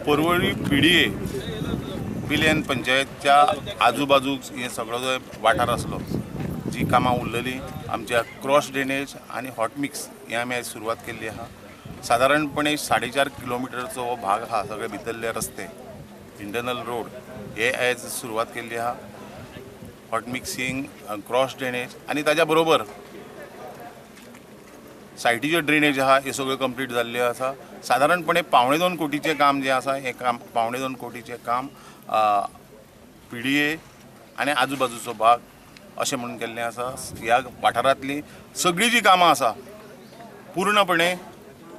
Porvorim PDA Pilerne पंचायतच्या आजूबाजूक हे सगळो जो वाठार आसलो जी कामां उरलेली आमच्या क्रॉस ड्रेनेज आणि हॉट मिक्स हे आमी आयज सुरवात केल्ली आहा। साधारणपणे 4.5 किलोमिटरचो हो भाग आहा, सगळे भितरले रस्ते इंटरनल रोड हे आयज सुरवात केल्ली आहा। हॉट मिक्सिंग, क्रॉस ड्रेनेज आणि ताज्या बरोबर सायटीचे ड्रेनेज आहा हे सगळे कंप्लीट जाल्ले आसा। साधारणपणे 2.25 कोटीचे काम जे आसा हे काम 2.25 कोटीचे काम PDA आणि आजूबाजूचो भाग अशें म्हणून केल्लें आसा। ह्या वाठारांतली सगळीं जी कामां आसा पूर्णपणे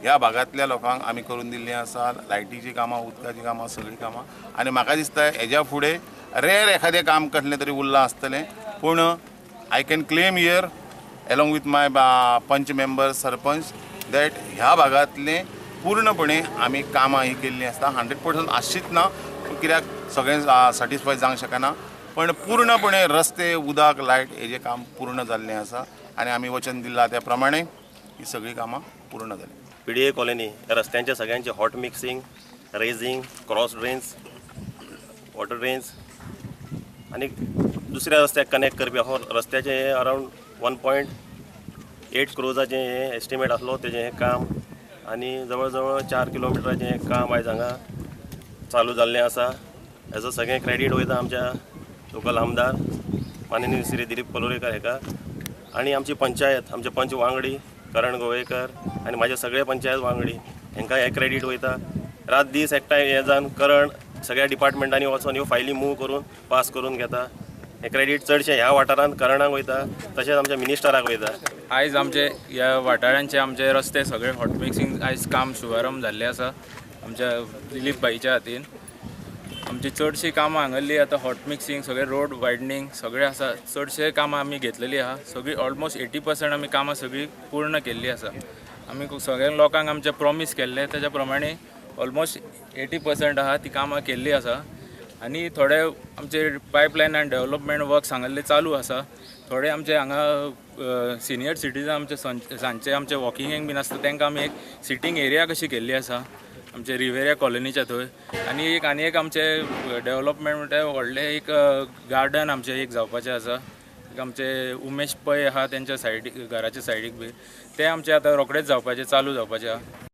ह्या भागांतल्या लोकांक आमी करून दिल्लीं आसा। लायटीची कामां, उदकाची कामां, सगळीं कामां। आनी म्हाका दिसता हेज्या फुडें रेर एखादें काम कसलें तरी उरलां आसतलें, पूण I can claim here along with my पंच मेंबर सरपंच that ह्या भागांतले पूर्णपणे आमी कामां ही केल्लीं आसता। 100% आसचीच ना, कित्याक सगळें सॅटिस्फाय जावंक शकना, पण पूर्णपणे रस्ते, उदक, लायट हेजें काम पूर्ण जाल्लें आसा आनी आमी वचन दिलां त्या प्रमाणे ही सगळीं कामां पूर्ण जाली। PDA कॉलनी या रस्त्यांचे सगळ्यांचे hot mixing, raising, cross drains, water drains आणि दुसऱ्या रस्त्याक कनेक्ट करपी हो रस्त्याचे हे अरावंड 1.8 क्रोजाचें हे एस्टिमेट आसलो तेजें हे काम आणि जवळ जवळ 4 किलोमिटराचें हे काम आयज हांगा चालू जाल्लें आसा। हेजो सगळें क्रेडीट वयता आमच्या लोकल आमदार माननीय श्री दिलीप पलोरेकर हेका आणि आमची पंचायत, आमचे पंच वांगडी करण गोवेकर आणि माझे सगळे पंचायत वांगडी हांकां हे क्रेडीट वयता। रात दीस एकठांय हे जावन करण सगळ्या डिपार्टमेंटांनी वचून ह्यो फायली मूव करून पास करून घेता। हे क्रेडीट चडशे ह्या वाठारांत करणाक वयता, तशेंच आमच्या मिनिस्टराक वयता। आयज आमचे ह्या वाठारांचे आमचे रस्ते सगळे हॉट मिक्सिंग आयज काम शुभारंभ जाल्ले आसा आमच्या दिलीप भाईच्या हातीन। आमची चडशी कामां हांगल्ली आतां हॉट मिक्सिंग, सगळे रोड वायडनींग सगळे आसा। चडशे कामां आमी घेतलेली आहा, सगळी ऑलमोस्ट 80% आमी कामां सगळी पूर्ण केल्ली आसा। आमी सगळ्या लोकांक आमचे प्रॉमीस केल्ले तेज्या प्रमाणे ऑलमोस्ट 80% आहा ती कामां केल्ली आसा। आणि थोडे आमचे पायपलायन आनी डेव्हलपमेंट वर्क सांगल्ले चालू आसा। थोडे आमचे हांगा सिनियर सिटीजन आमचे सांजचे आमचे वॉकिंगेक बीन आसता तांकां आमी एक सिटींग एरिया कशी केल्ली आसा आमचे रिवेरिया कॉलनीच्या थंय। आनी एक आमचे डेव्हलपमेंट म्हणटा व्हडलें एक गार्डन आमचें एक जावपाचें आसा। आमचे उमेश पै आहा तेंच्या सायडीक घराच्या सायडीक बी ते आमचे आतां रोखडेच जावपाचें चालू जावपाचें आहा।